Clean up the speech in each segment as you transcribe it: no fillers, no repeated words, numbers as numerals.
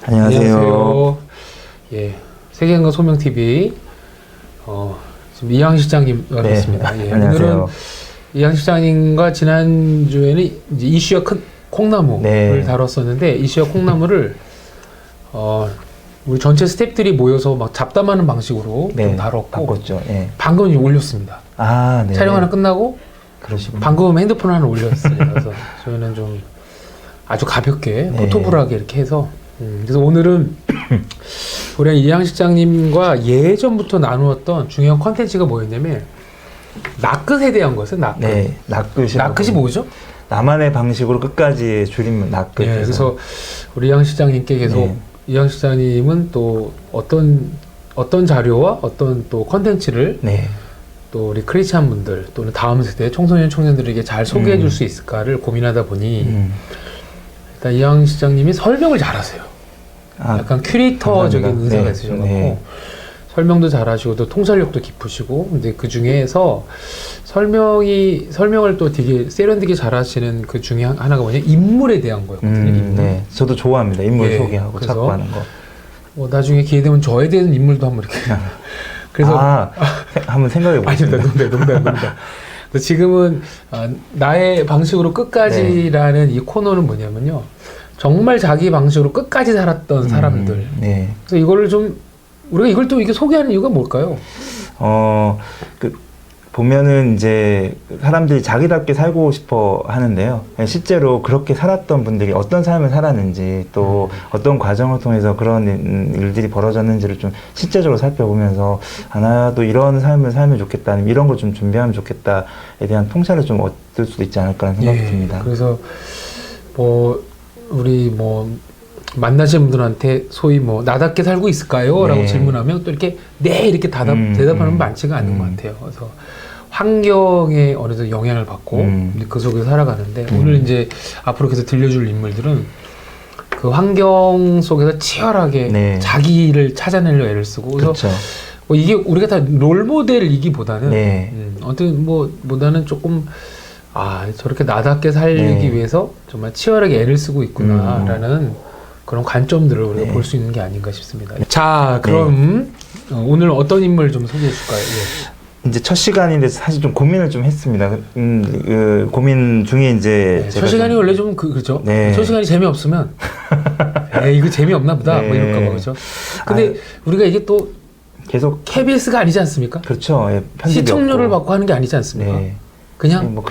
안녕하세요. 예, 세계인간 소명 TV 지금 이항 실장님 뵙습니다. 예, 안녕하세요. 오늘은 이항 실장님과 지난 주에는 이제 이슈와 큰 콩나무를 다뤘었는데 이슈와 콩나무를 우리 전체 스태프들이 모여서 막 잡담하는 방식으로 좀 다뤘고 바꿨죠. 예. 방금 이제 올렸습니다. 네. 촬영 하나 끝나고 그러시군요. 방금 핸드폰 하나 올렸어요. 그래서 저희는 좀 아주 가볍게 포토블하게 이렇게 해서 그래서 오늘은 우리 이항 실장님과 예전부터 나누었던 중요한 컨텐츠가 뭐였냐면 낫끝에 대한 것은 낫끝. 네, 낫끝이 뭐죠? 나만의 방식으로 끝까지 줄이면 낫끝. 네, 그래서 우리 이항 실장님께 계속 이항 실장님은 또 어떤 자료와 어떤 또 컨텐츠를 또 우리 크리스찬 분들 또는 다음 세대 청소년 청년들에게 잘 소개해 줄 수 있을까를 고민하다 보니 일단 이항 실장님이 설명을 잘하세요. 약간 큐레이터적인 의사가 있으셔서 설명도 잘하시고 또 통찰력도 깊으시고 근데 그 중에서 설명을 또 되게 세련되게 잘하시는 그 중에 하나가 뭐냐 인물에 대한 거였거든요. 네, 저도 좋아합니다. 인물 소개하고 자꾸 하는 거. 나중에 기회 되면 저에 대한 인물도 한번 이렇게. 그래서 한번 생각해 보겠습니다. 아닙니다, 농담. 지금은 나의 방식으로 끝까지라는 이 코너는 뭐냐면요. 정말 자기 방식으로 끝까지 살았던 사람들. 그래서 이거를 좀 우리가 이걸 또 이게 소개하는 이유가 뭘까요? 보면은 이제 사람들이 자기답게 살고 싶어 하는데요. 실제로 그렇게 살았던 분들이 어떤 삶을 살았는지 또 어떤 과정을 통해서 그런 일들이 벌어졌는지를 좀 실제적으로 살펴보면서 나도 이런 삶을 살면 좋겠다, 아니면 이런 걸 좀 준비하면 좋겠다에 대한 통찰을 좀 얻을 수도 있지 않을까 생각이 듭니다. 그래서 우리 만나신 분들한테 소위 나답게 살고 있을까요? 라고 질문하면 또 이렇게 이렇게 대답하는 분 많지가 않은 것 같아요. 그래서 환경에 어느 정도 영향을 받고 그 속에서 살아가는데 오늘 이제 앞으로 계속 들려줄 인물들은 그 환경 속에서 치열하게 자기를 찾아내려 애를 쓰고 그래서 이게 우리가 다 롤모델이기보다는 어떤 보다는 조금 저렇게 나답게 살기 위해서 정말 치열하게 애를 쓰고 있구나라는 그런 관점들을 우리가 볼 수 있는 게 아닌가 싶습니다. 자, 그럼 오늘 어떤 인물 좀 소개해 줄까요? 이제 첫 시간인데 사실 좀 고민을 좀 했습니다. 고민 중에 이제 첫 시간이 원래 좀 그렇죠. 첫 시간이 재미없으면 이거 재미없나 보다 뭐 이럴까 봐 그렇죠. 근데 우리가 이게 또 계속 KBS가 아니지 않습니까? 그렇죠. 시청료를 받고 하는 게 아니지 않습니까? 그냥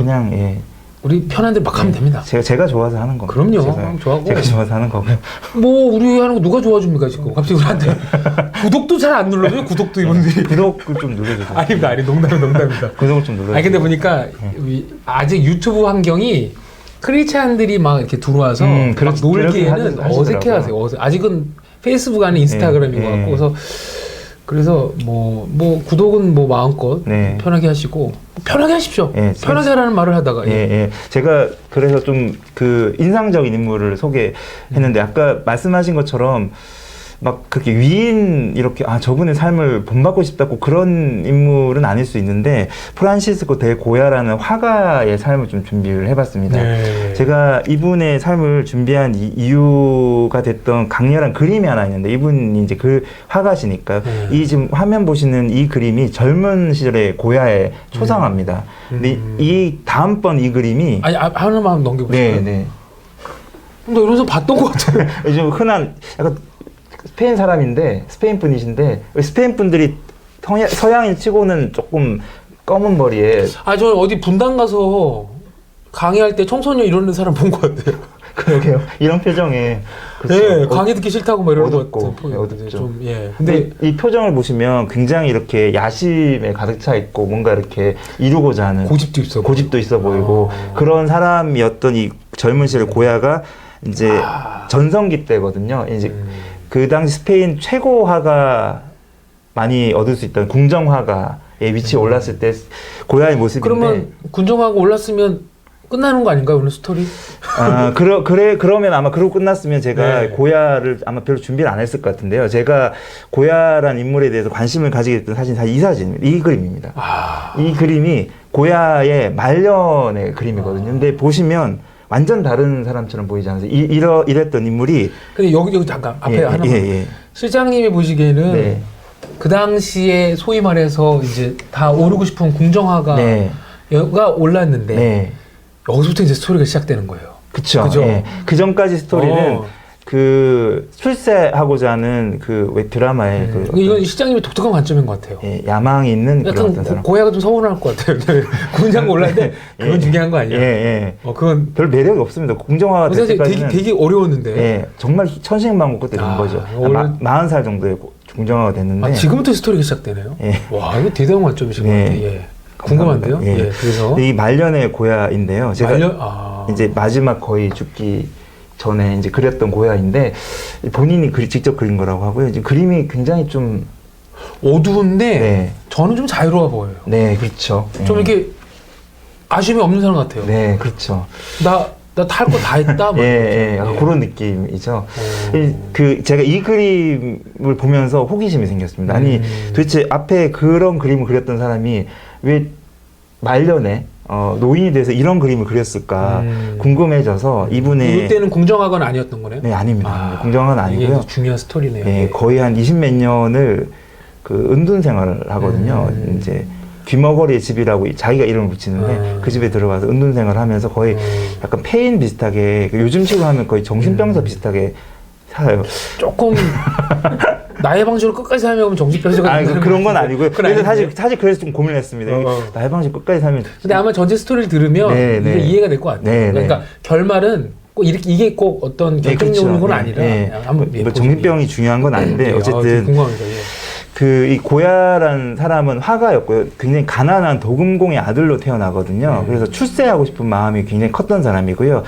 우리 편한 대로 막 하면 됩니다. 제가 좋아서 하는 겁니다. 그럼요. 좋아하고. 제가 좋아서 하는 거고요. 우리 하는 거 누가 좋아줍니까, 지금? 갑자기 우리한테. 구독도 잘 안 눌러줘요, 구독도 이분들이. 구독을 좀 눌러주세요. 아닙니다. 농담입니다. 구독을 좀 눌러주세요. 근데 보니까 아직 유튜브 환경이 크리스찬들이 막 이렇게 들어와서 막 놀기에는 어색해 하세요. 아직은 페이스북 안에 인스타그램인 것 같고. 그래서 구독은 마음껏 편하게 하시고 편하게 하십시오. 편하게 하라는 말을 하다가 제가 그래서 좀 인상적인 인물을 소개했는데 아까 말씀하신 것처럼 막 그렇게 위인 이렇게 저분의 삶을 본받고 싶다고 그런 인물은 아닐 수 있는데 프란시스코 델 고야라는 화가의 삶을 좀 준비를 해봤습니다. 제가 이분의 삶을 준비한 이유가 됐던 강렬한 그림이 하나 있는데 이분이 이제 화가시니까 이 지금 화면 보시는 이 그림이 젊은 시절의 고야에 초상화입니다. 근데 이 다음번 이 그림이 하나만 넘겨보실까요? 근데 이러면서 봤던 것 같아요. 요즘 흔한 약간 스페인 사람인데 스페인 분이신데 스페인 분들이 서양인 치고는 조금 검은 머리에 저 어디 분당 가서 강의할 때 청소년 이러는 사람 본 것 같아요. 그러게요. 이런 표정에 강의 듣기 싫다고 막 이러는 것 같아요. 어둡죠. 근데 이 표정을 보시면 굉장히 이렇게 야심에 가득 차 있고 뭔가 이렇게 이루고자 하는 고집도 있어 보이고 그런 사람이었던 이 젊은 시절 고야가 이제 전성기 때거든요. 이제 그 당시 스페인 최고 화가 많이 얻을 수 있던 궁정화가의 위치에 올랐을 때 고야의 모습인데 그러면 궁정화가 올랐으면 끝나는 거 아닌가요, 오늘 스토리? 그러면 아마 그러고 끝났으면 제가 고야를 아마 별로 준비를 안 했을 것 같은데요. 제가 고야란 인물에 대해서 관심을 가지게 됐던 사진, 이 사진입니다. 이 그림입니다. 이 그림이 고야의 말년의 그림이거든요. 근데 보시면 완전 다른 사람처럼 보이지 않아요. 이랬던 인물이. 근데 여기 잠깐 앞에 하나만. 실장님이 보시기에는 네. 그 당시에 소위 말해서 이제 다 오르고 싶은 궁정화가 네. 올랐는데 네. 여기서부터 이제 스토리가 시작되는 거예요. 그쵸. 예. 그 전까지 스토리는 그 출세하고자 하는 그 왜 드라마에 그 이건 시장님의 독특한 관점인 것 같아요. 예, 야망이 있는 그런 약간 어떤 사람. 고야가 좀 서운할 것 같아요. 궁정화 올랐는데 그건 예. 중요한 거 아니에요? 예, 예. 그건 별 매력이 없습니다. 궁정화가 될 사실 때까지는 되게 어려웠는데. 예, 정말 천신만고 끝에 된 거죠. 40살 정도에 궁정화가 됐는데. 지금부터 스토리가 시작되네요. 예. 와, 이거 대단한 관점이신 것 같아요. 예. 궁금한데요? 예. 그래서 이 말년의 고야인데요. 제가 이제 마지막 거의 죽기 전에 이제 그렸던 고야인데 본인이 직접 그린 거라고 하고요. 이제 그림이 굉장히 좀 어두운데 네. 저는 좀 자유로워 보여요. 네, 그렇죠. 좀 이렇게 아쉬움이 없는 사람 같아요. 네, 그렇죠. 나 탈 거 다 했다. 예, 그런 느낌이죠. 제가 이 그림을 보면서 호기심이 생겼습니다. 아니, 도대체 앞에 그런 그림을 그렸던 사람이 왜 말년에 노인이 돼서 이런 그림을 그렸을까 궁금해져서 이분의 이때는 궁정화건 아니었던 거네요? 네, 아닙니다. 궁정화는 아니고요. 이게 중요한 스토리네요. 네, 거의 한 20몇 년을 그 은둔 생활을 하거든요. 이제 귀머거리의 집이라고 자기가 이름을 붙이는데 그 집에 들어가서 은둔 생활을 하면서 거의 약간 폐인 비슷하게 요즘식으로 하면 거의 정신병자 비슷하게 살아요. 조금 나의 방식으로 끝까지 살면 정신병자가 그런 건 아니고요. 그래서 사실 그래서 좀 고민했습니다. 나의 방식 끝까지 살면. 근데 아마 전체 스토리를 들으면 이게 이해가 될 것 같아요. 그러니까 결말은 꼭 이게 꼭 어떤 결정적인 건 아니라 뭐 정신병이 중요한 건 아닌데 어쨌든 궁금합니다. 이 고야라는 사람은 화가였고요. 굉장히 가난한 도금공의 아들로 태어나거든요. 그래서 출세하고 싶은 마음이 굉장히 컸던 사람이고요.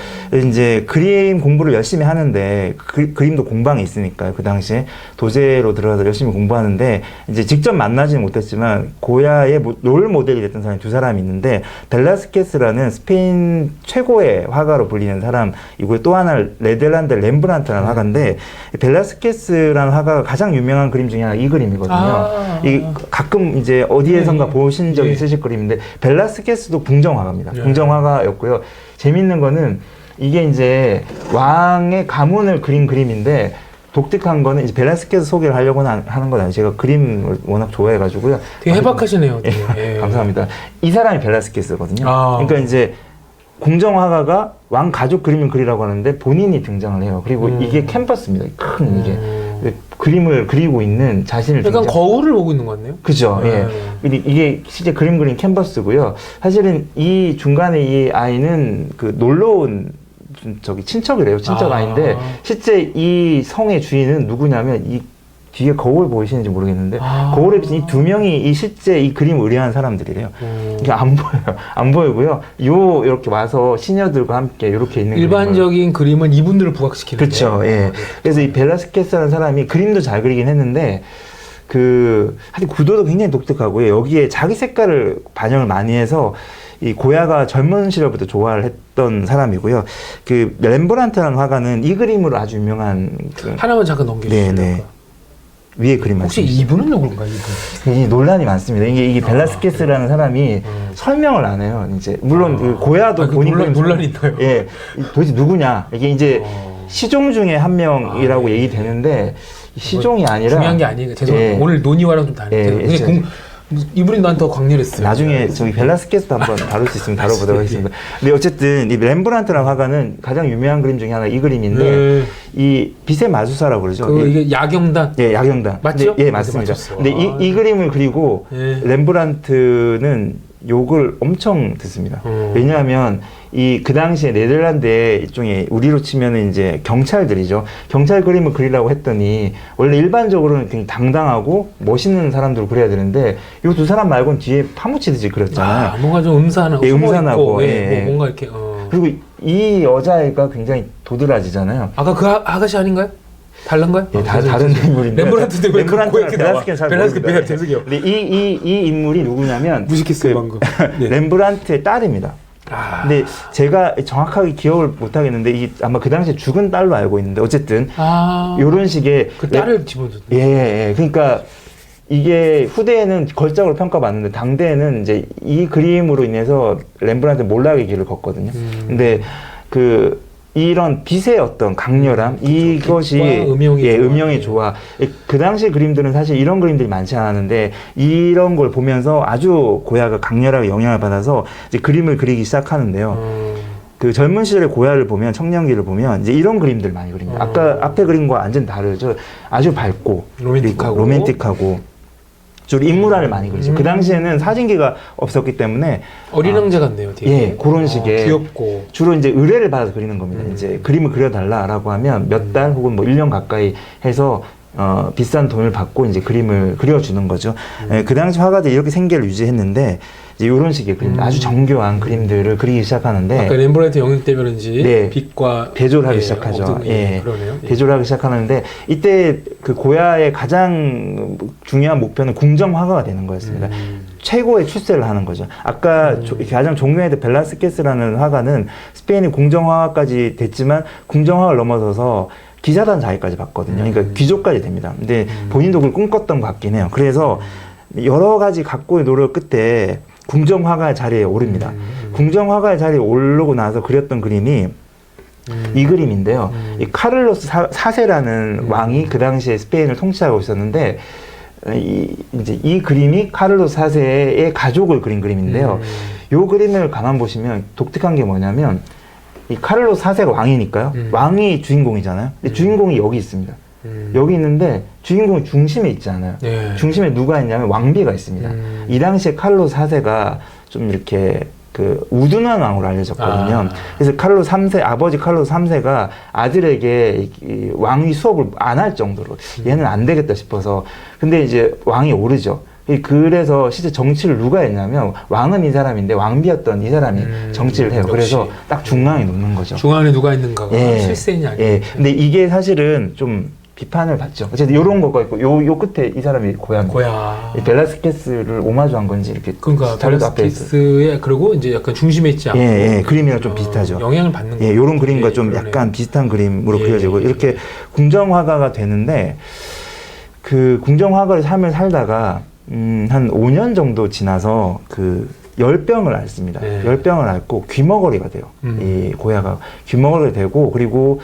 이제 그림 공부를 열심히 하는데 그림도 공방에 있으니까 그 당시에 도제로 들어가서 열심히 공부하는데 이제 직접 만나지는 못했지만 고야의 롤 모델이 됐던 사람이 두 사람이 있는데 벨라스케스라는 스페인 최고의 화가로 불리는 사람이고요. 또 하나 네덜란드 렘브란트라는 화가인데 벨라스케스라는 화가가 가장 유명한 그림 중에 하나 이 그림이거든요. 이 가끔 이제 어디에선가 보신 적 있으실 그림인데 벨라스케스도 궁정화가입니다. 궁정화가였고요. 재밌는 거는 이게 이제 왕의 가문을 그린 그림인데 독특한 거는 이제 벨라스케스 소개를 하려고 하는 건 아니에요. 제가 그림을 워낙 좋아해가지고요. 되게 해박하시네요. 감사합니다. 이 사람이 벨라스케스거든요. 그러니까 이제 궁정화가가 왕 가족 그림을 그리라고 하는데 본인이 등장을 해요. 그리고 이게 캔버스입니다. 큰 이게. 그림을 그리고 있는 자신을 약간 거울을 보고 있는 것 같네요. 그죠. 예. 근데 이게 실제 그림 그린 캔버스고요. 사실은 이 중간에 이 아이는 그 놀러 온 친척이래요. 친척 아이인데 실제 이 성의 주인은 누구냐면 이 뒤에 거울 보이시는지 모르겠는데 거울에 비친 이 두 명이 실제 이 그림을 의뢰한 사람들이래요. 이게 안 보여요. 안 보이고요. 이렇게 와서 시녀들과 함께 이렇게 있는 일반적인 그림은 이분들을 부각시키는 그렇죠. 예. 그래서 이 벨라스케스라는 사람이 그림도 잘 그리긴 했는데 하여튼 구도도 굉장히 독특하고요. 여기에 자기 색깔을 반영을 많이 해서 이 고야가 젊은 시절부터 좋아를 했던 사람이고요. 그 렘브란트라는 화가는 이 그림으로 아주 유명한 하나만 잠깐 넘겨주세요. 위에 그림 혹시 이분은 누군가요? 이 논란이 많습니다. 이게 벨라스케스라는 사람이 설명을 안 해요. 이제 물론 그 고야도 본인 논란이 있나요? 예, 도대체 누구냐? 이게 이제 시종 중에 한 명이라고 얘기되는데 시종이 아니라 중요한 게 아니에요. 죄송합니다. 오늘 논의와랑 좀 다르죠. 이분이 난 더 강렬했어요. 나중에 저기 벨라스케스도 한번 다룰 수 있으면 다뤄보도록 하겠습니다. 근데 어쨌든 이 렘브란트라는 화가는 가장 유명한 그림 중에 하나 이 그림인데 이 빛의 마주사라고 그러죠. 이게 야경단. 예, 야경단. 맞죠? 예, 맞습니다. 근데 이 그림을 그리고 렘브란트는 욕을 엄청 듣습니다. 왜냐하면 그 당시에 네덜란드의 일종의 우리로 치면은 이제 경찰들이죠. 경찰 그림을 그리려고 했더니 원래 일반적으로는 굉장히 당당하고 멋있는 사람들을 그려야 되는데 이 두 사람 말고는 뒤에 파묻히듯이 그렸잖아요. 뭔가 좀 음산하고, 음산하고, 뭔가 이렇게. 그리고 이 여자애가 굉장히 도드라지잖아요. 아까 그 아가씨 아닌가요? 달란가요? 예, 다른 인물인데. 렘브란트인데 왜 벨라스케는 죄송해요. 근데 이 인물이 누구냐면 무식했어요 방금. 렘브란트의 딸입니다. 근데 제가 정확하게 기억을 못 하겠는데 아마 그 당시에 죽은 딸로 알고 있는데 어쨌든 이런 식의 그 딸을 집어줬네. 예. 그러니까 이게 후대에는 걸작으로 평가받는데 당대에는 이제 이 그림으로 인해서 렘브란트 몰락의 길을 걷거든요. 근데 이런 빛의 어떤 강렬함, 이것이 음영의 조화. 그 당시 그림들은 사실 이런 그림들이 많지 않았는데 이런 걸 보면서 아주 고야가 강렬하게 영향을 받아서 이제 그림을 그리기 시작하는데요. 그 젊은 시절의 고야를 보면, 청년기를 보면 이제 이런 그림들 많이 그립니다. 아까 앞에 그림과 완전 다르죠. 아주 밝고 로맨틱하고 주로 인물화를 많이 그리죠. 그 당시에는 사진기가 없었기 때문에 어린 왕자 같네요. 되게. 예, 그런 식의 귀엽고 주로 이제 의뢰를 받아서 그리는 겁니다. 이제 그림을 그려달라라고 하면 몇 달 혹은 뭐 1년 가까이 해서 비싼 돈을 받고 이제 그림을 그려주는 거죠. 예, 그 당시 화가들이 이렇게 생계를 유지했는데 이제 이런 식의 그림, 아주 정교한 그림들을 그리기 시작하는데 아까 렘브란트 영역 때문인지 네, 빛과 대조를 하기 시작하죠. 예, 그러네요. 대조를 하기 시작하는데 이때 그 고야의 가장 중요한 목표는 궁정 화가가 되는 거였습니다. 최고의 출세를 하는 거죠. 아까 가장 존경했던 벨라스케스라는 화가는 스페인의 궁정 화가까지 됐지만 궁정 화가를 넘어서서 기사단 자리까지 받거든요. 그러니까 귀족까지 됩니다. 근데 본인도 그걸 꿈꿨던 것 같긴 해요. 그래서 여러 가지 각고의 노력 끝에 궁정화가의 자리에 오릅니다. 궁정화가의 자리에 오르고 나서 그렸던 그림이 이 그림인데요. 이 카를로스 4세라는 왕이 그 당시에 스페인을 통치하고 있었는데 이제 이 그림이 카를로스 4세의 가족을 그린 그림인데요. 이 그림을 가만 보시면 독특한 게 뭐냐면 이 카를로스 4세가 왕이니까요. 왕이 주인공이잖아요. 근데 주인공이 여기 있습니다. 여기 있는데 주인공이 중심에 있지 않아요. 네. 중심에 누가 있냐면 왕비가 있습니다. 이 당시에 카를로스 4세가 좀 이렇게 그 우둔한 왕으로 알려졌거든요. 그래서 카를로스 3세, 아버지 카를로스 3세가 아들에게 이 왕위 수업을 안 할 정도로 얘는 안 되겠다 싶어서 근데 이제 왕이 오르죠. 그래서 실제 정치를 누가 했냐면 왕은 이 사람인데 왕비였던 이 사람이 정치를 해요. 그래서 딱 중앙에 놓는 거죠. 중앙에 누가 있는가가 실세인이 아니에요. 예. 근데 이게 사실은 좀 비판을 받죠. 어쨌든 요런 거가 있고 요 끝에 이 사람이 고야입니다. 벨라스케스를 오마주한 건지 이렇게 그러니까 벨라스케스의 그리고 이제 약간 중심에 있지 않고 그림이랑 좀 비슷하죠. 영향을 받는 거. 요런 그림과 좀 그러네. 약간 비슷한 그림으로 그려지고 이렇게 궁정화가가 되는데 그 궁정화가의 삶을 살다가 한 5년 정도 지나서 그 열병을 앓습니다. 열병을 앓고 귀머거리가 돼요. 이 고야가 귀머거리가 되고 그리고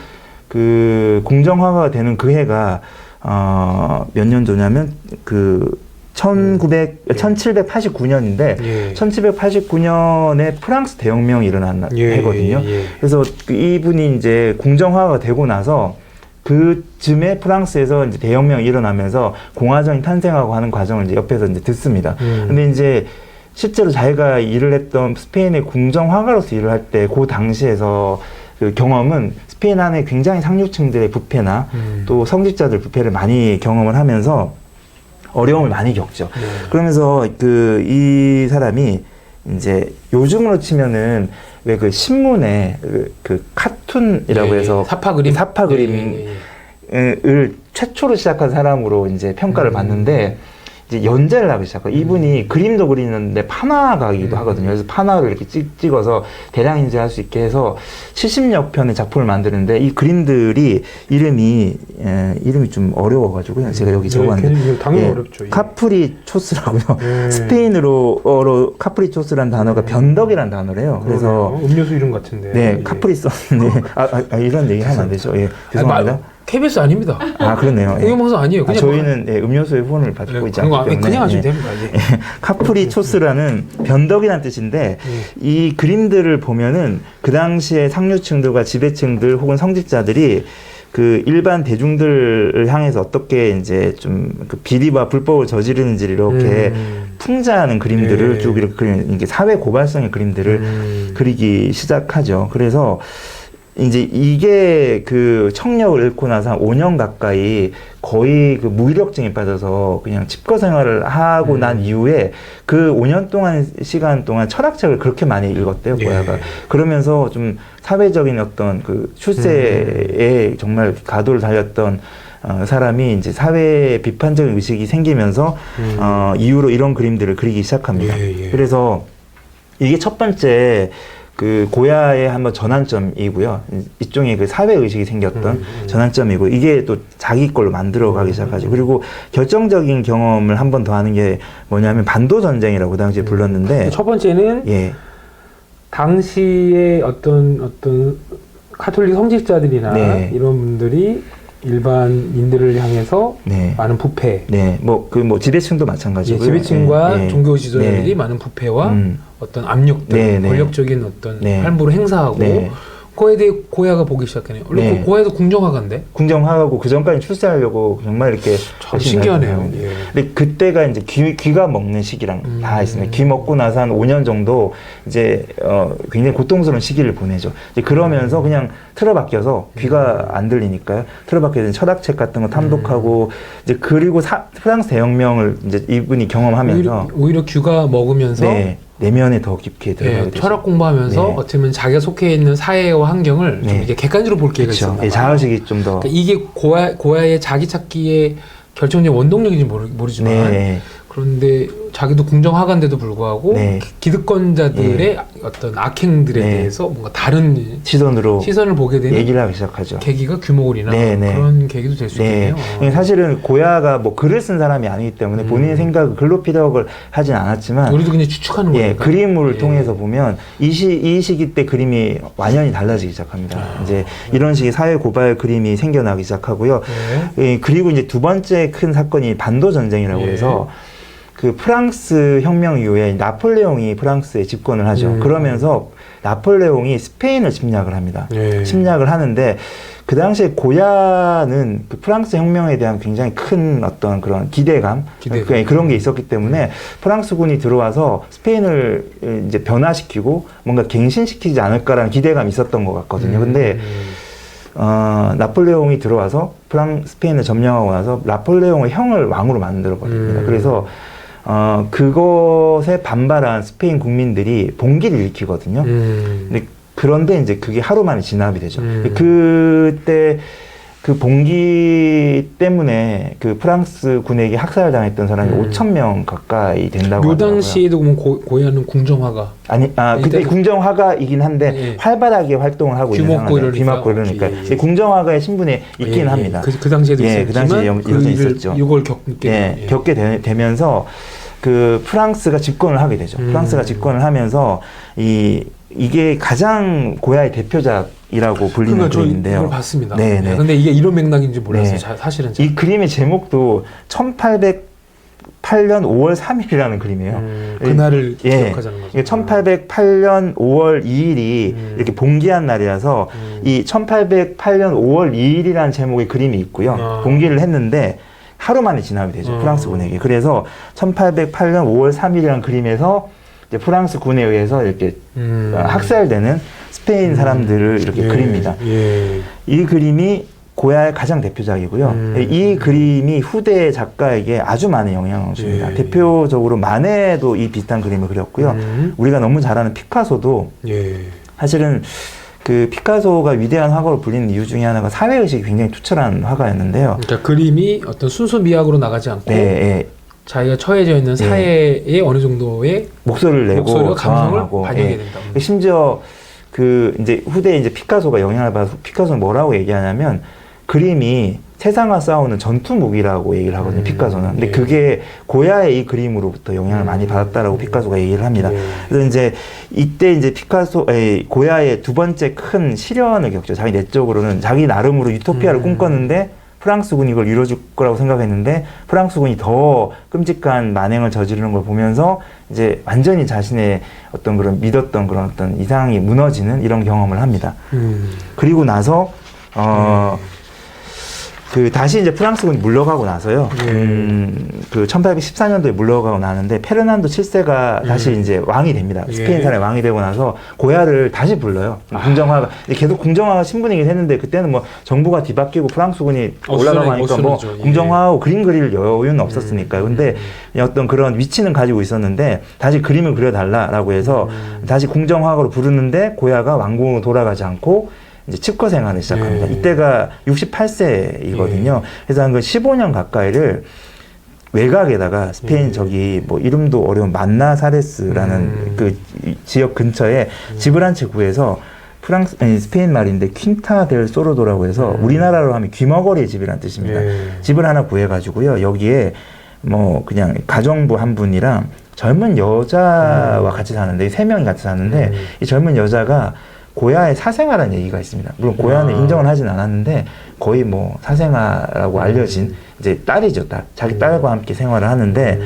그 궁정화가가 되는 그 해가 몇 년 전이냐면 그 1789년인데 1789년에 프랑스 대혁명이 일어난 해거든요. 그래서 이분이 이제 궁정화가가 되고 나서 그쯤에 프랑스에서 이제 대혁명이 일어나면서 공화정이 탄생하고 하는 과정을 이제 옆에서 이제 듣습니다. 근데 이제 실제로 자기가 일을 했던 스페인의 궁정화가로서 일을 할 때 그 당시에서 그 경험은 스페인 안에 굉장히 상류층들의 부패나 또 성직자들 부패를 많이 경험을 하면서 어려움을 많이 겪죠. 그러면서 이 사람이 이제 요즘으로 치면은 왜 그 신문에 그 카툰이라고 해서 사파 그림을 최초로 시작한 사람으로 이제 평가를 받는데 이제 연재를 하기 시작해요. 이분이 그림도 그리는데 판화가기도 하거든요. 그래서 판화를 이렇게 찍어서 대량 인쇄할 수 있게 해서 70여 편의 작품을 만드는데 이 그림들이 이름이 좀 어려워가지고요. 제가 여기 적어놨는데 당연히 어렵죠. 카프리초스라고요. 스페인어로 카프리초스라는 단어가 변덕이라는 단어래요. 그래서 음료수 이름 같은데. 네, 카프리소. 네. 이런 얘기 하면 안 되죠. 예, 죄송합니다. KBS 아닙니다. 그렇네요. 공영방송 아니에요. 그냥 저희는 음료수의 후원을 받고 있지 않기 때문에 그냥 하시면 됩니다. 카프리초스라는 변덕이라는 뜻인데 이 그림들을 보면은 그 당시에 상류층들과 지배층들 혹은 성직자들이 그 일반 대중들을 향해서 어떻게 이제 좀 그 비리와 불법을 저지르는지 이렇게 풍자하는 그림들을 쭉 이렇게 그리는 이게 사회 고발성의 그림들을 그리기 시작하죠. 그래서 이제 이게 그 청력을 잃고 나서 한 5년 가까이 거의 그 무기력증에 빠져서 그냥 칩거 생활을 하고 난 이후에 그 5년 동안 시간 동안 철학책을 그렇게 많이 읽었대요, 고야가. 그러면서 좀 사회적인 어떤 그 출세에 정말 가도를 달렸던 사람이 이제 사회 비판적인 의식이 생기면서 이후로 이런 그림들을 그리기 시작합니다. 그래서 이게 첫 번째 그 고야의 한번 전환점이고요. 일종의 그 사회 의식이 생겼던 전환점이고 이게 또 자기 걸로 만들어가기 시작하죠. 그리고 결정적인 경험을 한 번 더 하는 게 뭐냐면 반도 전쟁이라고 그 당시에 불렀는데 첫 번째는 당시에 어떤 카톨릭 성직자들이나 네. 이런 분들이 일반인들을 향해서 네. 많은 부패, 네, 뭐 지배층도 마찬가지고요. 지배층과 네. 종교 지도자들이 네. 많은 부패와 어떤 압력들, 네, 네. 권력적인 어떤 네. 할부를 행사하고 네. 그거에 대해 고야가 보기 시작하네요. 원래 네. 그 고야도 궁정화가인데 궁정하고 그 전까지 출세하려고 정말 이렇게 참 열심히 신기하네요. 하거든요. 예. 근데 그때가 이제 귀가 먹는 시기랑 다 있습니다. 귀 먹고 나서 한 5년 정도 이제 굉장히 고통스러운 시기를 보내죠. 이제 그러면서 그냥 틀어박혀서 귀가 안 들리니까요. 틀어박혀서 철학책 같은 거 탐독하고 이제 그리고 프랑스 대혁명을 이제 이분이 경험하면서 오히려 귀가 먹으면서 네, 내면에 더 깊게 들어가게 되죠. 철학 공부하면서 네. 어떻게 보면 자기가 속해 있는 사회와 환경을 좀 네. 이게 객관적으로 볼 기회가 그렇죠. 있었나 봐요. 예, 자의식이 좀 더. 그러니까 이게 고야의 자기 찾기의 결정적 원동력인지 모르지만 네. 그런데 자기도 궁정화가인데도 불구하고 네. 기득권자들의 어떤 악행들에 네. 대해서 뭔가 다른 시선으로 시선을 보게 되는 얘기를 하기 시작하죠. 계기가 규모글이나 네, 네. 그런 계기도 될 수 네. 있겠네요. 사실은 고야가 뭐 글을 쓴 사람이 아니기 때문에 본인의 생각을 글로 피력을 하진 않았지만 우리도 그냥 추측하는 예, 거니까. 그림을 예. 통해서 보면 이 시기 때 그림이 완전히 달라지기 시작합니다. 이제 이런 식의 사회 고발 그림이 생겨나기 시작하고요. 네. 예, 그리고 이제 두 번째 큰 사건이 반도 전쟁이라고 예. 해서 그 프랑스 혁명 이후에 나폴레옹이 프랑스에 집권을 하죠. 그러면서 나폴레옹이 스페인을 침략을 합니다. 예. 침략을 하는데 그 당시에 고야는 그 프랑스 혁명에 대한 굉장히 큰 어떤 그런 기대감. 그런 게 있었기 때문에 프랑스군이 들어와서 스페인을 이제 변화시키고 뭔가 갱신시키지 않을까라는 기대감이 있었던 것 같거든요. 근데 나폴레옹이 들어와서 스페인을 점령하고 나서 나폴레옹의 형을 왕으로 만들어 버립니다. 그래서 그것에 반발한 스페인 국민들이 봉기를 일으키거든요. 그런데 이제 그게 하루 만에 진압이 되죠. 그때 그 봉기 때문에 그 프랑스 군에게 학살당했던 사람이 5,000명 가까이 된다고 요 하더라고요. 당시에도 그러면 고야는 궁정화가 그때 궁정화가이긴 한데 예. 활발하게 활동을 하고 있는 상황이에요. 귀먹고 이러니까. 예. 궁정화가의 신분에 있긴 예. 합니다. 그 당시에도 예, 있었지만 그 당시에 여전히 있었죠. 이걸 겪게 예, 겪게 되면서 그 프랑스가 집권을 하게 되죠. 프랑스가 집권을 하면서 이게 가장 고야의 대표작이라고 불리는 그러니까 그림인데요. 이걸 봤습니다. 네, 네. 근데 이게 이런 맥락인지 몰랐어요. 네. 사실은. 이 그림의 제목도 1808년 5월 3일이라는 그림이에요. 그날을 예. 기억하자는 거죠. 이게 1808년 5월 2일이 이렇게 봉기한 날이라서 이 1808년 5월 2일이라는 제목의 그림이 있고요. 봉기를 했는데 하루 만에 진압이 되죠. 프랑스 군에게. 그래서 1808년 5월 3일이라는 그림에서 이제 프랑스 군에 의해서 이렇게 학살되는 스페인 사람들을 이렇게 그립니다. 예. 이 그림이 고야의 가장 대표작이고요. 이 그림이 후대 작가에게 아주 많은 영향을 줍니다. 예. 대표적으로 마네도 이 비슷한 그림을 그렸고요. 우리가 너무 잘 아는 피카소도 예. 사실은 그 피카소가 위대한 화가로 불리는 이유 중에 하나가 사회의식이 굉장히 투철한 화가였는데요. 그러니까 그림이 어떤 순수 미학으로 나가지 않고 네, 예. 자기가 처해져 있는 사회에 어느 정도의 목소리를 내고 목소리와 감성을 저항하고, 반영해야 예. 된다. 심지어 그 이제 후대에 이제 피카소가 영향을 받아서 피카소는 뭐라고 얘기하냐면 그림이 세상과 싸우는 전투 무기라고 얘기를 하거든요. 피카소는. 근데 예. 그게 고야의 이 그림으로부터 영향을 많이 받았다라고 피카소가 얘기를 합니다. 예. 그래서 이제 이때 이제 고야의 두 번째 큰 시련을 겪죠. 자기 내적으로는 자기 나름으로 유토피아를 꿈꿨는데 프랑스군이 이걸 이뤄줄 거라고 생각했는데 프랑스군이 더 끔찍한 만행을 저지르는 걸 보면서 이제 완전히 자신의 어떤 그런 믿었던 그런 어떤 이상이 무너지는 이런 경험을 합니다. 그리고 나서 그 다시 이제 프랑스군이 물러가고 나서요. 그 1814년도에 물러가고 나는데 페르난도 7세가 다시 이제 왕이 됩니다. 스페인 사람의 왕이 되고 나서 고야를 다시 불러요. 궁정화가 계속 궁정화가 신분이긴 했는데 그때는 뭐 정부가 뒤바뀌고 프랑스군이 올라가고 하니까 뭐 궁정화하고 그림 그릴 여유는 없었으니까요. 근데 어떤 그런 위치는 가지고 있었는데 다시 그림을 그려달라라고 해서 다시 궁정화가로 부르는데 고야가 왕궁으로 돌아가지 않고 이제 칩거 생활을 시작합니다. 이때가 68세이거든요. 그래서 한 15년 가까이를 외곽에다가 스페인 저기 뭐 이름도 어려운 만나사레스라는 그 지역 근처에 집을 한 채 구해서 스페인 말인데 퀸타 델 소로도라고 해서 우리나라로 하면 귀머거리의 집이라는 뜻입니다. 집을 하나 구해가지고요. 여기에 뭐 그냥 가정부 한 분이랑 젊은 여자와 같이 사는데 3명이 같이 사는데 이 젊은 여자가 고야의 사생아라는 얘기가 있습니다. 물론 고야는 인정을 하진 않았는데 거의 뭐 사생아라고 알려진 이제 딸이죠, 딸. 자기 딸과 함께 생활을 하는데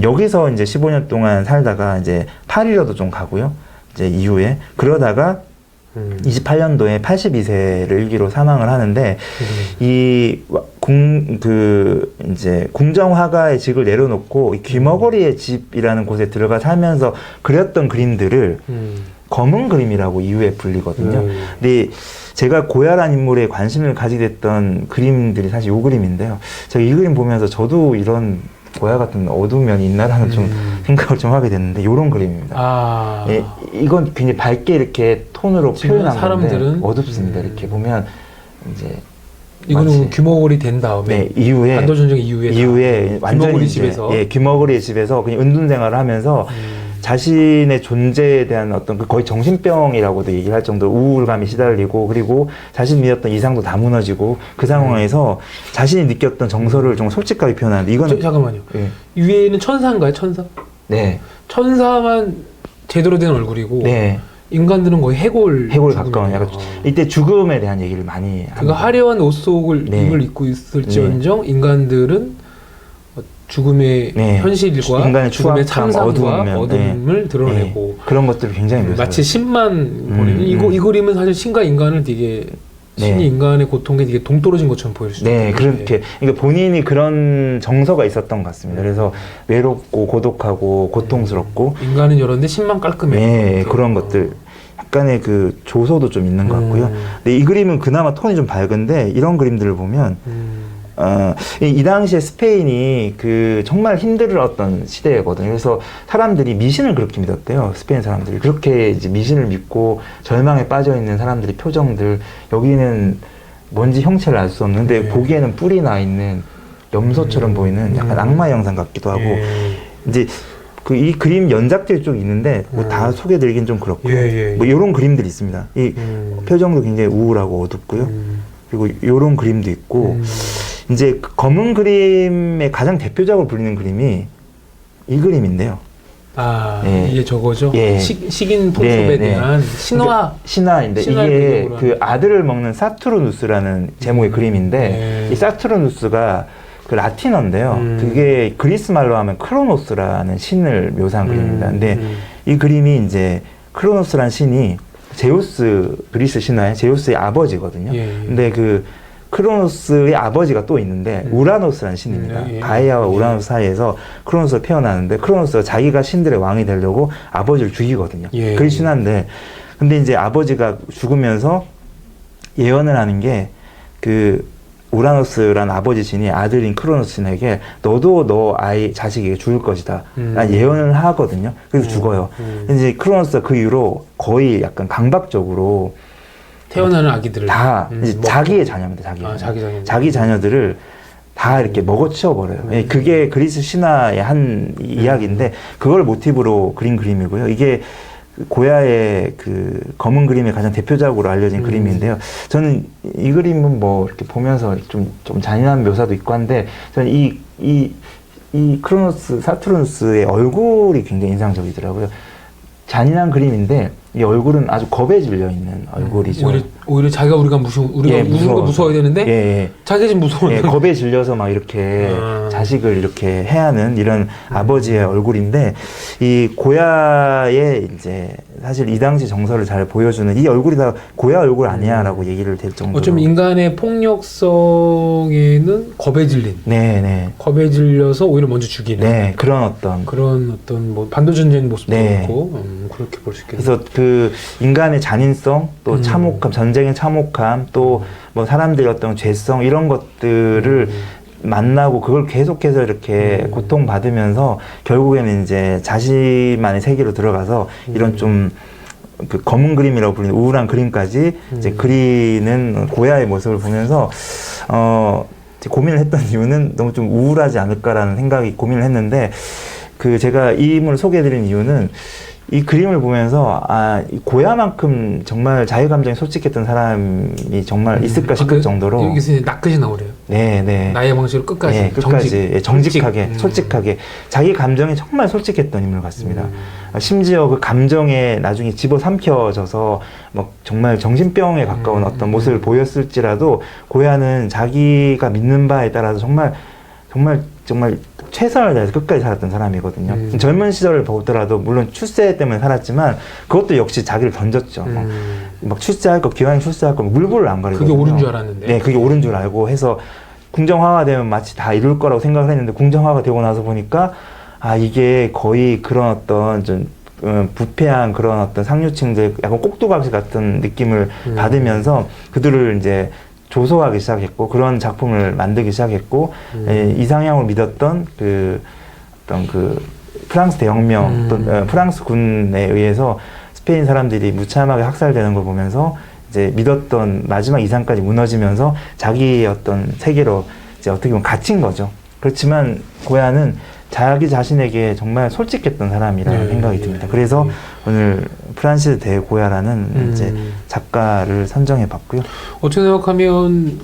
여기서 이제 15년 동안 살다가 이제 파리로도 좀 가고요. 이제 이후에 그러다가 28년도에 82세를 일기로 사망을 하는데 이제 궁정화가의 직을 내려놓고 이 귀머거리의 집이라는 곳에 들어가 살면서 그렸던 그림들을 검은 그림이라고 이후에 불리거든요. 근데 제가 고야란 인물에 관심을 가지게 됐던 그림들이 사실 이 그림인데요. 제가 이 그림 보면서 저도 이런 고야 같은 어두운 면이 있나라는 좀 생각을 좀 하게 됐는데 이런 그림입니다. 예, 이건 굉장히 밝게 이렇게 톤으로 표현한 사람들은 건데 어둡습니다. 이렇게 보면 이제 이거는 귀머거리 된 다음에 네, 이후에 반도 전쟁 이후에 완전히 귀머거리 이제, 집에서 귀머거리의 집에서 그냥 은둔 생활을 하면서 자신의 존재에 대한 어떤 그 거의 정신병이라고도 얘기할 정도로 우울감이 시달리고 그리고 자신이 믿었던 이상도 다 무너지고 그 상황에서 자신이 느꼈던 정서를 좀 솔직하게 표현하는데 이거는 잠깐만요. 예. 위에는 천사인가요? 천사? 네. 천사만 제대로 된 얼굴이고 네. 인간들은 거의 해골 가까운 약간 이때 죽음에 대한 얘기를 많이 그가 화려한 옷 속을 입을 입고 있을지언정 인간들은 죽음의 현실과 인간의 죽음의 참상과 어두움을 드러내고 그런 것들을 굉장히 묘사해요. 마치 신만 보내는 이 그림은 사실 신과 인간을 되게 신이 인간의 고통에 되게 동떨어진 것처럼 보일 수 있어요. 그렇게 그러니까 본인이 그런 정서가 있었던 것 같습니다. 그래서 외롭고 고독하고 고통스럽고 인간은 이런데 신만 깔끔해. 그런 것들 약간의 그 조소도 좀 있는 것 같고요. 근데 이 그림은 그나마 톤이 좀 밝은데 이런 그림들을 보면 이 당시에 스페인이 그 정말 힘들었던 시대거든요. 그래서 사람들이 미신을 그렇게 믿었대요. 스페인 사람들이 그렇게 이제 미신을 믿고 절망에 빠져 있는 사람들의 표정들 여기는 뭔지 형체를 알 수 없는데 보기에는 뿔이 나 있는 염소처럼 보이는 약간 악마 영상 같기도 하고 이제 그 이 그림 연작들이 좀 있는데 뭐 다 소개드리긴 좀 그렇고요. 뭐 이런 그림들이 있습니다. 이 표정도 굉장히 우울하고 어둡고요. 그리고 이런 그림도 있고. 이제 그 검은 그림의 가장 대표적으로 불리는 그림이 이 그림인데요. 이게 저거죠? 식인 풍습에 대한 신화인데 이게 그 아들을 먹는 사투르누스라는 제목의 그림인데 이 사투르누스가 그 라틴어인데요. 그게 그리스 말로 하면 크로노스라는 신을 묘사한 그림입니다. 근데 이 그림이 이제 크로노스라는 신이 제우스, 그리스 신화의 제우스의 아버지거든요. 근데 그 크로노스의 아버지가 또 있는데 우라노스라는 신입니다. 가이아와 우라노스 사이에서 크로노스가 태어나는데 크로노스가 자기가 신들의 왕이 되려고 아버지를 죽이거든요. 그게 신화인데 근데 이제 아버지가 죽으면서 예언을 하는 게 그 우라노스라는 아버지 신이 아들인 크로노스 신에게 너도 너 자식에게 죽을 것이다 라는 예언을 하거든요. 그래서 죽어요. 이제 크로노스가 그 이후로 거의 약간 강박적으로 태어나는 아기들을 다 이제 자기의 자녀입니다. 자기 자녀들을 다 이렇게 먹어치워 버려요. 그게 그리스 신화의 한 이야기인데 그걸 모티브로 그린 그림이고요. 이게 고야의 그 검은 그림의 가장 대표적으로 알려진 그림인데요. 저는 이 그림은 뭐 이렇게 보면서 좀 잔인한 묘사도 있고 한데 저는 이 크로노스 사투르누스의 얼굴이 굉장히 인상적이더라고요. 잔인한 그림인데 이 얼굴은 아주 겁에 질려 있는 얼굴이죠. 오히려 자기가 우리가 무서워야 되는데 자기가 지금 무서워. 겁에 질려서 막 이렇게 자식을 이렇게 해야 하는 이런 아버지의 얼굴인데 이 고야의 이제 사실 이 당시 정서를 잘 보여주는 이 얼굴이 다 고야 얼굴 아니야라고 얘기를 될 정도로. 어쩌면 인간의 폭력성에는 겁에 질린. 겁에 질려서 오히려 먼저 죽이는. 그런 어떤 뭐 반도전쟁 모습도 있고 그렇게 볼 수 있겠네요. 그래서 그 인간의 잔인성, 또 참혹함, 전쟁의 참혹함, 또 뭐 사람들의 어떤 죄성 이런 것들을 만나고 그걸 계속해서 이렇게 고통받으면서 결국에는 이제 자신만의 세계로 들어가서 이런 좀 그 검은 그림이라고 불리는 우울한 그림까지 이제 그리는 고야의 모습을 보면서 고민을 했던 이유는 너무 좀 우울하지 않을까라는 생각이 고민을 했는데 그 제가 이 인물을 소개해드린 이유는 이 그림을 보면서 이 고야만큼 정말 자유감정이 솔직했던 사람이 정말 있을까 싶을 정도로 여기서 낙긋이 나오래요. 나의 방식으로 끝까지 끝까지 정직하게 솔직. 솔직하게 자기 감정에 정말 솔직했던 인물 같습니다. 심지어 그 감정에 나중에 집어삼켜져서 막 정말 정신병에 가까운 어떤 모습을 보였을지라도 고야는 자기가 믿는 바에 따라서 정말 최선을 다해서 끝까지 살았던 사람이거든요. 젊은 시절을 보더라도 물론 출세 때문에 살았지만 그것도 역시 자기를 던졌죠. 막 출세할 거, 기왕에 출세할 거 물불을 안 가리거든요. 그게 옳은 줄 알았는데. 네, 그게 옳은 줄 알고 해서 궁정화가 되면 마치 다 이룰 거라고 생각을 했는데 궁정화가 되고 나서 보니까 이게 거의 그런 어떤 좀 부패한 그런 어떤 상류층들 약간 꼭두각시 같은 느낌을 받으면서 그들을 이제 조소하기 시작했고 그런 작품을 만들기 시작했고 이상향을 믿었던 어떤 프랑스 대혁명 또 프랑스 군에 의해서 스페인 사람들이 무참하게 학살되는 걸 보면서 이제 믿었던 마지막 이상까지 무너지면서 자기의 어떤 세계로 이제 어떻게 보면 갇힌 거죠. 그렇지만 고야는 자기 자신에게 정말 솔직했던 사람이라는 생각이 듭니다. 그래서 오늘 프란시스 대 고야라는 이제 작가를 선정해 봤고요. 어떻게 생각하면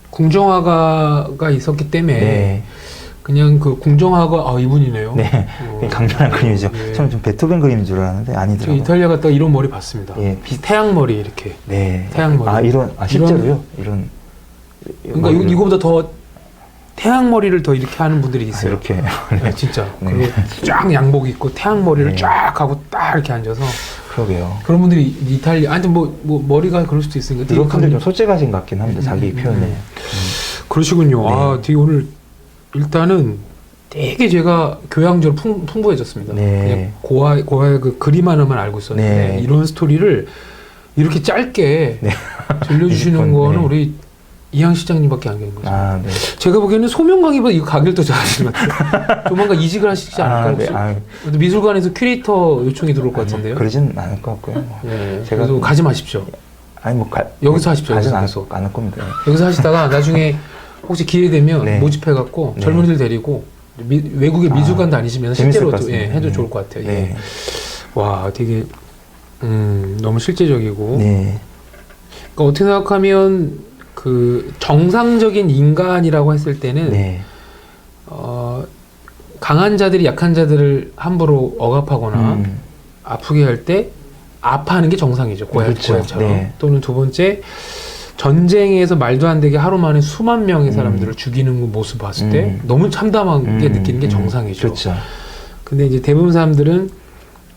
궁정화가 있었기 때문에 그냥 그 궁정화가 이분이네요. 강렬한 그림이죠. 처음 좀 베토벤 그림인 줄 알았는데 아니더라고요. 이탈리아 갔다가 이런 머리 봤습니다. 태양머리 이렇게. 태양머리. 실제로요? 이런. 그러니까 이거보다 더 태양머리를 더 이렇게 하는 분들이 있어요. 이렇게. 진짜. 그리고 쫙 양복 입고 태양머리를 쫙 하고 딱 이렇게 앉아서. 그러게요. 그런 분들이 이탈리아, 아니 뭐 머리가 그럴 수도 있으니까. 이런 분들 좀 솔직하신 것 같긴 합니다. 자기 표현에. 그러시군요. 되게 오늘 일단은 되게 제가 교양적으로 풍부해졌습니다. 그냥 고아의 그 그림 하나만 알고 있었는데 이런 스토리를 이렇게 짧게 들려주시는 거는 우리 이양 시장님밖에 안 계신 거죠. 제가 보기에는 소명 강의보다 이거 강의를 더 잘하시는 것 같아요. 조만간 이직을 하시지 않을까요? 미술관에서 큐레이터 요청이 들어올 것 같은데요. 그러진 않을 것 같고요. 제가 또 가지 마십시오. 여기서 하십시오. 가진 않을 겁니다. 여기서 하시다가 나중에 혹시 기회 되면 모집해갖고 젊은이들 데리고 외국의 미술관 다니시면서 실제로 해도 좋을 것 같아요. 와, 되게 너무 실제적이고. 그러니까 어떻게 생각하면 그 정상적인 인간이라고 했을 때는 강한 자들이 약한 자들을 함부로 억압하거나 아프게 할 때 아파하는 게 정상이죠. 고야처럼. 또는 두 번째, 전쟁에서 말도 안 되게 하루 만에 수만 명의 사람들을 죽이는 모습 봤을 때 너무 참담하게 느끼는 게 정상이죠. 근데 이제 대부분 사람들은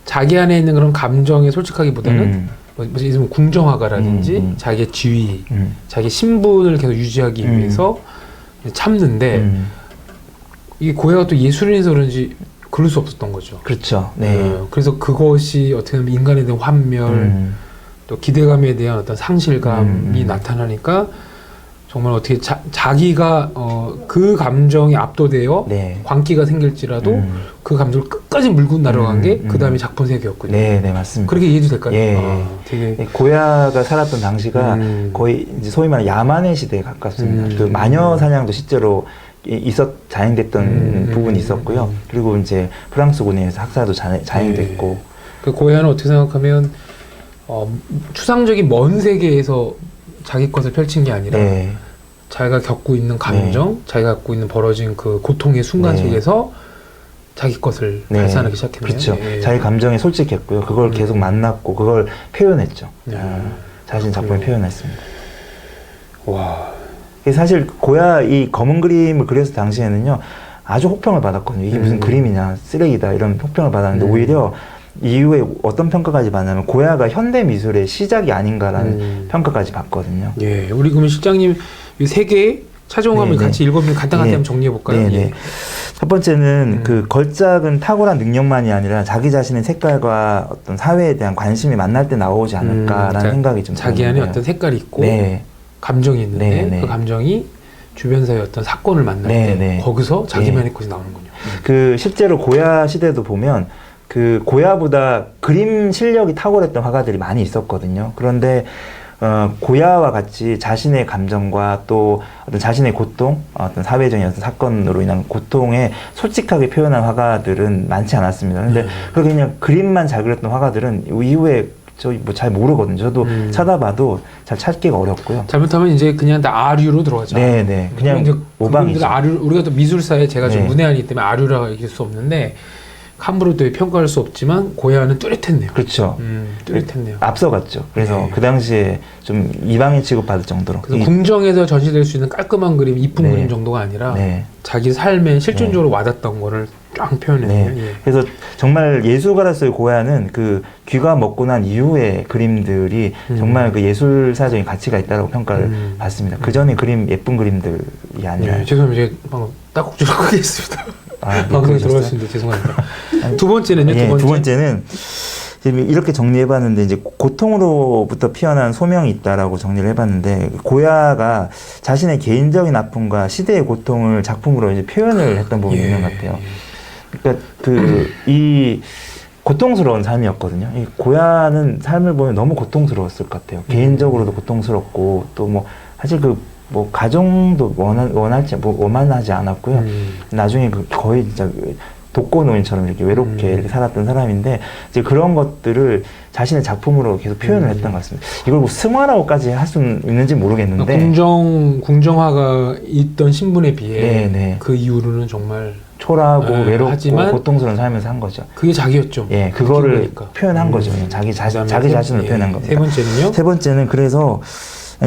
자기 안에 있는 그런 감정에 솔직하기보다는 뭐 궁정화가라든지 자기의 지위, 자기 신분을 계속 유지하기 위해서 참는데 이게 고야가 또 예술인이라서 그런지 그럴 수 없었던 거죠. 그래서 그것이 어떻게 보면 인간에 대한 환멸, 또 기대감에 대한 어떤 상실감이 나타나니까 정말 어떻게 자기가 그 감정에 압도되어 광기가 생길지라도 그 감정을 끝까지 물고 나려간 게 그 다음에 작품 세계였군요. 맞습니다. 그렇게 이해도 될까요? 되게 고야가 살았던 당시가 거의 이제 소위 말하는 야만의 시대에 가깝습니다. 그 마녀 사냥도 실제로 자행됐던 부분이 있었고요. 그리고 이제 프랑스군에 의해서 학살도 자행됐고. 그 고야는 어떻게 생각하면 추상적인 먼 세계에서 자기 것을 펼친 게 아니라 자기가 겪고 있는 감정, 자기가 갖고 있는 벌어진 그 고통의 순간 속에서 자기 것을 발산하기 시작했네요. 자기 감정에 솔직했고요. 그걸 계속 만났고 그걸 표현했죠. 자신 작품에 표현했습니다. 와. 사실 고야 이 검은 그림을 그렸을 당시에는요 아주 혹평을 받았거든요. 이게 무슨 그림이냐, 쓰레기다 이런 혹평을 받았는데 오히려 이후에 어떤 평가까지 받냐면 고야가 현대 미술의 시작이 아닌가라는 평가까지 받거든요. 우리 그러면 실장님 이 세 개 차종함을 같이 읽어보면 간단하게 한번 정리해 볼까요? 첫 번째는 그 걸작은 탁월한 능력만이 아니라 자기 자신의 색깔과 어떤 사회에 대한 관심이 만날 때 나오지 않을까라는 생각이 좀 자기 안에 어떤 색깔이 있고 감정이 있는데 그 감정이 주변사의 어떤 사건을 만날 때 거기서 자기만의 것이 나오는군요. 그 실제로 고야 시대도 보면 그 고야보다 그림 실력이 탁월했던 화가들이 많이 있었거든요. 그런데 고야와 같이 자신의 감정과 또 어떤 자신의 고통, 어떤 사회적인 어떤 사건으로 인한 고통에 솔직하게 표현한 화가들은 많지 않았습니다. 근데 그렇게 그냥 그림만 잘 그렸던 화가들은 이후에 저 뭐 잘 모르거든요. 저도 찾아봐도 잘 찾기가 어렵고요. 잘못하면 이제 그냥 다 아류로 들어가죠. 네네. 그냥 모방이죠. 아류, 우리가 또 미술사에 제가 좀 네. 문외한이기 때문에 아류라고 얘기할 수 없는데 함부로 또 평가할 수 없지만 고야는 뚜렷했네요. 그렇죠. 뚜렷했네요. 앞서갔죠. 그래서 네. 그 당시에 좀 이방인 취급받을 정도로. 그래서 궁정에서 전시될 수 있는 깔끔한 그림, 이쁜 네. 그림 정도가 아니라 네. 자기 삶에 실존적으로 와닿던 거를 쫙 표현했네요. 네. 예. 그래서 정말 예술가로서의 고야는 그 귀가 먹고 난 이후의 그림들이 정말 그 예술사적인 가치가 있다고 평가를 받습니다. 그 전에 그림 예쁜 그림들이 아니라. 네, 죄송합니다. 제가 방금 딱국질 하고 있습니다. 방송에 들어왔습니다. 죄송합니다. 두 번째는요? 예, 두 번째는 지금 이렇게 정리해봤는데 이제 고통으로부터 피어난 소명이 있다라고 정리를 해봤는데 고야가 자신의 개인적인 아픔과 시대의 고통을 작품으로 이제 표현을 했던 부분이 있는 것 같아요. 그러니까 이 고통스러운 삶이었거든요. 이 고야는 삶을 보면 너무 고통스러웠을 것 같아요. 개인적으로도 고통스럽고 또 뭐 사실 뭐 가정도 원만하지 않았고요. 나중에 거의 진짜 독거노인처럼 이렇게 외롭게 이렇게 살았던 사람인데 이제 그런 것들을 자신의 작품으로 계속 표현을 했던 것 같습니다. 이걸 뭐 승화라고까지 할 수는 있는지 모르겠는데 궁정화가 있던 신분에 비해 네. 그 이후로는 정말 초라하고 외롭고 하지만 고통스러운 삶에서 한 거죠. 그게 자기였죠. 예, 그거를 그러니까. 표현한 거죠. 자기 자신을 표현한 겁니다. 세 번째는요? 세 번째는 그래서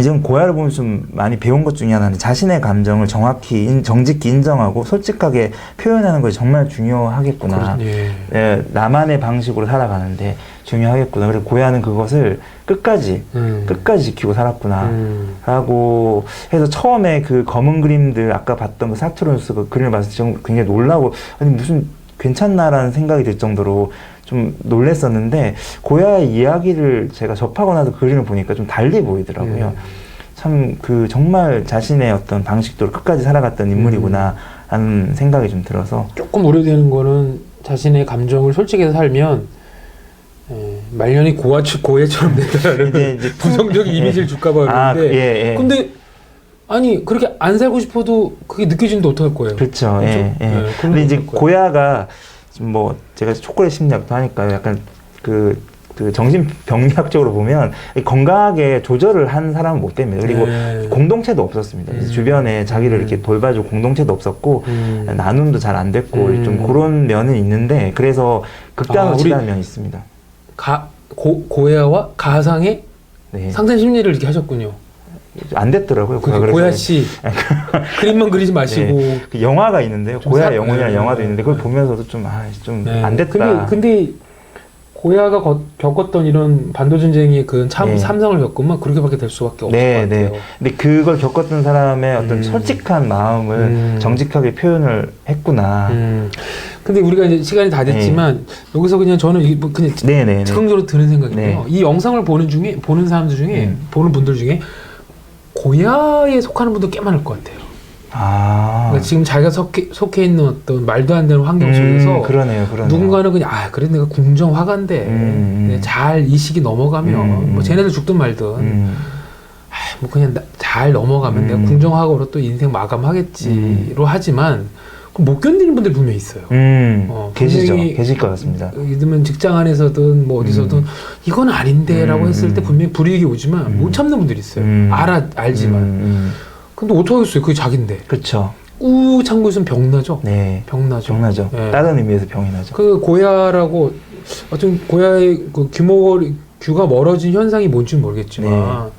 지금 고야를 보면 좀 많이 배운 것 중에 하나는 자신의 감정을 정확히 정직히 인정하고 솔직하게 표현하는 것이 정말 중요하겠구나. 예, 나만의 방식으로 살아가는데 중요하겠구나. 그리고 고야는 그것을 끝까지 지키고 살았구나. 라고 해서 처음에 그 검은 그림들 아까 봤던 그 사투르누스 그 그림을 봤을 때 저는 굉장히 놀라고 아니 무슨 괜찮나라는 생각이 들 정도로 좀 놀랬었는데 고야의 이야기를 제가 접하고 나서 그림을 보니까 좀 달리 보이더라고요. 참 그 정말 자신의 어떤 방식대로 끝까지 살아갔던 인물이구나 하는 생각이 좀 들어서 조금 우려되는 거는 자신의 감정을 솔직히 살면 말년이 고해처럼 된다는 이제 부정적인 이미지를 줄까 봐 그러는데 근데 아니 그렇게 안 살고 싶어도 그게 느껴지는데 어떡할 거예요? 그렇죠. 예. 근데 이제 고야가 뭐 제가 초콜릿 심리학도 하니까요. 약간 그 정신병리학적으로 보면 건강하게 조절을 한 사람은 못 됩니다. 그리고 공동체도 없었습니다. 주변에 자기를 이렇게 돌봐줄 공동체도 없었고 나눔도 잘 안 됐고 좀 그런 면은 있는데 그래서 극단으로 치닫는 면이 있습니다. 고야와 가상의 상생 심리를 이렇게 하셨군요. 안 됐더라고요. 고야 씨 그림만 그리지 마시고 그 영화가 있는데요. 고야 영혼이라는 영화도 있는데 그걸 보면서도 좀 안 됐다. 근데 고야가 겪었던 이런 반도 전쟁의 그 참상을 겪으면 그렇게밖에 될 수밖에 없을 것 같아요. 근데 그걸 겪었던 사람의 어떤 솔직한 마음을 정직하게 표현을 했구나. 근데 우리가 이제 시간이 다 됐지만 여기서 그냥 저는 그냥 즉흥적으로 드는 생각인데요. 이 영상을 보는 사람들 중에 보는 분들 중에 고야에 속하는 분도 꽤 많을 것 같아요. 그러니까 지금 자기가 속해 있는 어떤 말도 안 되는 환경 속에서 그러네요. 누군가는 그냥 그래 내가 궁정 화가인데 잘 이 시기 넘어가면 뭐 쟤네들 죽든 말든 뭐 그냥 잘 넘어가면 내가 궁정 화가로 또 인생 마감하겠지로 하지만 못 견디는 분들 분명히 있어요. 계실 것 같습니다. 예를 들면 직장 안에서든 뭐 어디서든 이건 아닌데라고 했을 때 분명히 불이익이 오지만 못 참는 분들이 있어요. 알지만. 근데 어떡하겠어요? 그게 자기인데. 그렇죠. 꾹 참고 있으면 병나죠? 병나죠. 다른 의미에서 병이 나죠. 그 고야라고 어떤 고야의 그 규가 멀어진 현상이 뭔지는 모르겠지만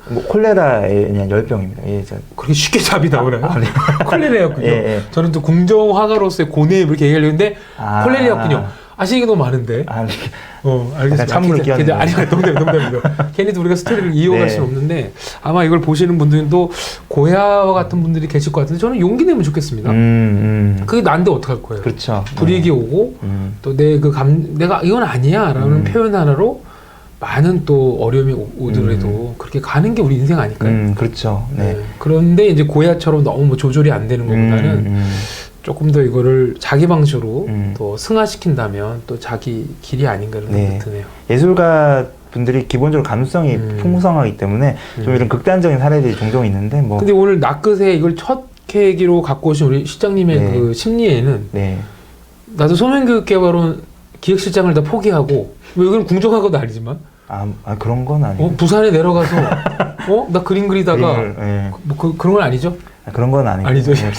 뭐 콜레라의 그냥 열병입니다. 그렇게 쉽게 답이 나오나요? 콜레라였군요. 저는 또 궁정 화가로서의 고뇌에 이렇게 얘기하려는데 콜레라였군요. 아시는 게 너무 많은데. 알겠습니다. 찬물을 끼얹는 아니, 농담입니다. 괜히 우리가 스토리를 이어갈 수는 없는데 아마 이걸 보시는 분들도 고야와 같은 분들이 계실 것 같은데 저는 용기 내면 좋겠습니다. 그게 난데 어떡할 거예요? 그렇죠. 불이익이 오고 또 내가 이건 아니야라는 표현 하나로 많은 또 어려움이 오더라도 그렇게 가는 게 우리 인생 아닐까요? 그렇죠. 그런데 이제 고야처럼 너무 뭐 조절이 안 되는 것보다는 조금 더 이거를 자기 방식으로 또 승화시킨다면 또 자기 길이 아닌가 이런 생각이 드네요. 예술가 분들이 기본적으로 감수성이 풍성하기 때문에 좀 이런 극단적인 사례들이 종종 있는데 뭐. 근데 오늘 나끝에 이걸 첫 계기로 갖고 오신 우리 실장님의 그 심리에는 나도 소면교육개발원 기획실장을 다 포기하고 뭐 이건 궁정하고도 아니지만 그런 건 아니고. 부산에 내려가서 나 그림 그리다가 네. 뭐 그런 건 아니죠? 그런 건 아니고. 아니죠. 네.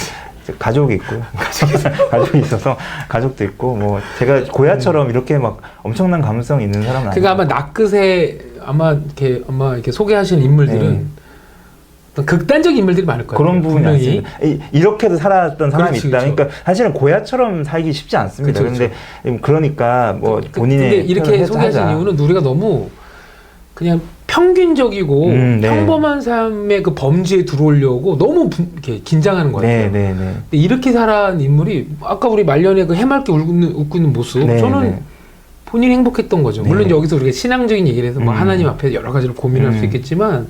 가족이 있고요. 가족이 있어서 가족도 있고 뭐 제가 고야처럼 이렇게 막 엄청난 감수성이 있는 사람은 아니에요. 그러니까 아마 낚끝에 아마 이렇게 소개하시는 인물들은 어떤 극단적 인물들이 많을 거예요. 그런 부분이 분명히. 많습니다. 이렇게도 살았던 사람이 그렇지, 있다. 그렇죠. 그러니까 사실은 고야처럼 살기 쉽지 않습니다. 그렇죠, 근데 그러니까 뭐 본인의 근데 이렇게 표현을 소개하신 하자. 이유는 우리가 너무 그냥 평균적이고 네. 평범한 삶의 그 범주에 들어오려고 너무 이렇게 긴장하는 것 같아요. 네. 근데 이렇게 살아온 인물이 아까 우리 말년에 그 해맑게 웃고 있는 모습 네, 저는 네. 본인이 행복했던 거죠. 네. 물론 여기서 우리가 신앙적인 얘기를 해서 뭐 하나님 앞에 여러 가지를 고민할 수 있겠지만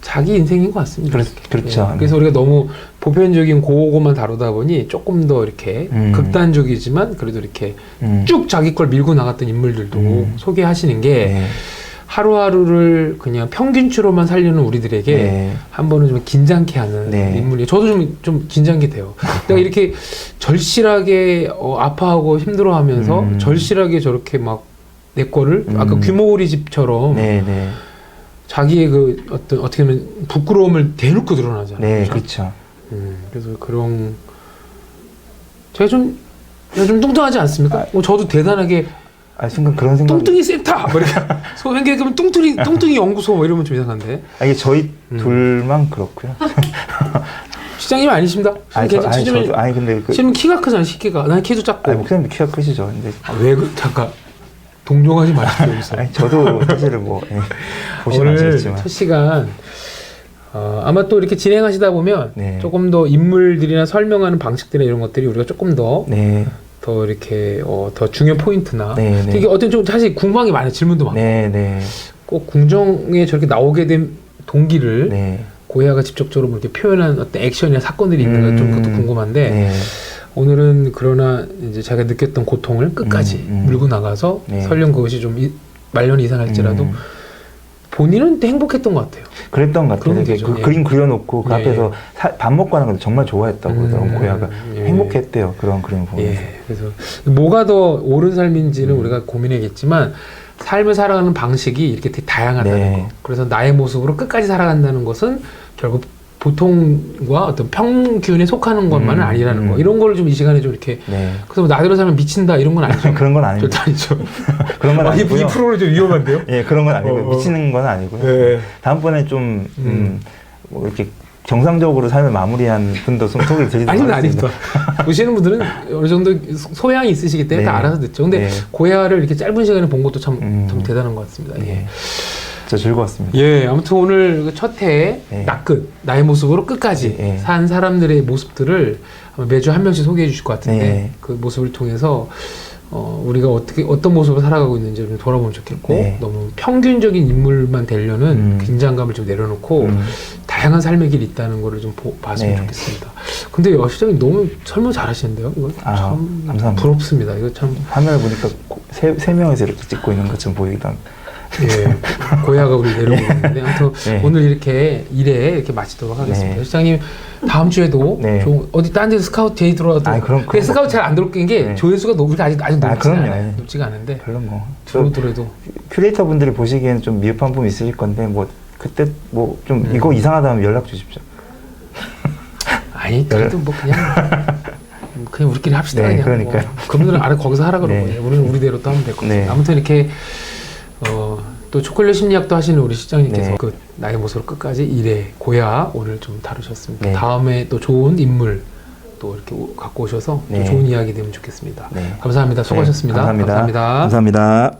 자기 인생인 것 같습니다. 그렇죠. 예. 그래서 우리가 너무 보편적인 그거만 다루다 보니 조금 더 이렇게 극단적이지만 그래도 이렇게 쭉 자기 걸 밀고 나갔던 인물들도 소개하시는 게 네. 하루하루를 그냥 평균치로만 살려는 우리들에게 네. 한 번은 좀 긴장케 하는 네. 인물이에요. 저도 좀 긴장이 돼요. 내가 이렇게 절실하게 아파하고 힘들어하면서 절실하게 저렇게 막 내 거를 아까 규모우리 집처럼 네. 자기의 그 어떻게 보면 부끄러움을 대놓고 드러나잖아요. 네, 그렇죠. 그래서 제가 좀 뚱뚱하지 않습니까? 저도 대단하게 순간 그런 생각. 뚱뚱이 센터! 뭐 이렇게. 소변계 그러면 뚱뚱이 연구소 뭐 이러면 좀 이상한데. 이게 저희 둘만 그렇고요. 시장님 아니십니다? 근데 지금 키가 크잖아요, 키가. 난 키도 작고. 목사님 키가 크시죠. 근데 잠깐. 동정하지 마십시오, 여기서. 저도 사실은 보시면 오늘 아시겠지만. 첫 시간, 아마 또 이렇게 진행하시다 보면 네. 조금 더 인물들이나 설명하는 방식들이나 이런 것들이 우리가 조금 더 네. 더 이렇게 더 중요 포인트나 네. 이게 어떤 좀 사실 궁금한 게 많아요. 질문도 많고 네. 꼭 궁정에 저렇게 나오게 된 동기를 네. 고야가 직접적으로 이렇게 표현한 어떤 액션이나 사건들이 있는가 좀 그것도 궁금한데 네. 오늘은 그러나 이제 자기가 느꼈던 고통을 끝까지 물고 나가서 네. 설령 그것이 좀 말년이 이상할지라도 본인은 행복했던 것 같아요. 그랬던 것 같아요. 그 그림 그려놓고 그 앞에서 밥 먹고 하는 걸 정말 좋아했다고 그러더라고요. 고야가 행복했대요. 그런 그림 보면서. 그래서 뭐가 더 옳은 삶인지는 우리가 고민해야겠지만 삶을 살아가는 방식이 이렇게 되게 다양하다는 거. 그래서 나의 모습으로 끝까지 살아간다는 것은 결국 보통과 어떤 평균에 속하는 것만은 아니라는 거. 이런 걸 좀 이 시간에 좀 이렇게. 그래서 뭐 나대로 살면 미친다 이런 건 아니죠. 그런 건 아니죠. 절대 아니죠. 그런 건 아니고요. 이 프로그램 좀 위험한데요? 그런 건 아니고 미치는 건 아니고요. 네. 다음번에 좀 뭐 이렇게 정상적으로 삶을 마무리한 분도 소개를 드리도록 하겠습니다. 아닙니다. 보시는 분들은 어느 정도 소양이 있으시기 때문에 다 알아서 듣죠. 근데 고야를 이렇게 짧은 시간에 본 것도 참 대단한 것 같습니다. 진짜 즐거웠습니다. 아무튼 오늘 첫 해 낚끝 나의 모습으로 끝까지 산 사람들의 모습들을 매주 한 명씩 소개해 주실 것 같은데 그 모습을 통해서 우리가 어떤 모습을 살아가고 있는지 좀 돌아보면 좋겠고 너무 평균적인 인물만 되려는 긴장감을 좀 내려놓고 다양한 삶의 길이 있다는 거를 좀 봤으면 좋겠습니다. 근데 여시장님 너무 설명 잘하시는데요? 이거 참 감사합니다. 부럽습니다. 이거 참 화면을 보니까 세 명에서 이렇게 찍고 있는 것처럼 보이기도 합니다. 고야가 우리 내려오고 있는데 아무튼 오늘 이렇게 일에 이렇게 마치도록 하겠습니다. 시장님 다음 주에도 좀 어디 딴 데서 스카우트 제의 들어와도 그 스카우트 잘 안 들어오는 게 조회수가 우리가 아직 높지가 않은데 별로 들어오더라도 큐레이터 분들이 보시기에는 좀 미흡한 부분이 있으실 건데 뭐 그때 뭐 좀 이거 이상하다면 연락 주십시오. 아니 그래도 뭐 그냥 우리끼리 합시다. 그러니까요. 그분들은 알아 거기서 하라 그러고 우리는 우리대로 또 하면 될 것 같아요. 아무튼 이렇게 또 초콜릿 심리학도 하시는 우리 시장님께서 그 나의 모습으로 끝까지 일에 고야 오늘 좀 다루셨습니다. 다음에 또 좋은 인물 또 이렇게 갖고 오셔서 또 좋은 이야기 되면 좋겠습니다. 감사합니다. 수고하셨습니다. 감사합니다.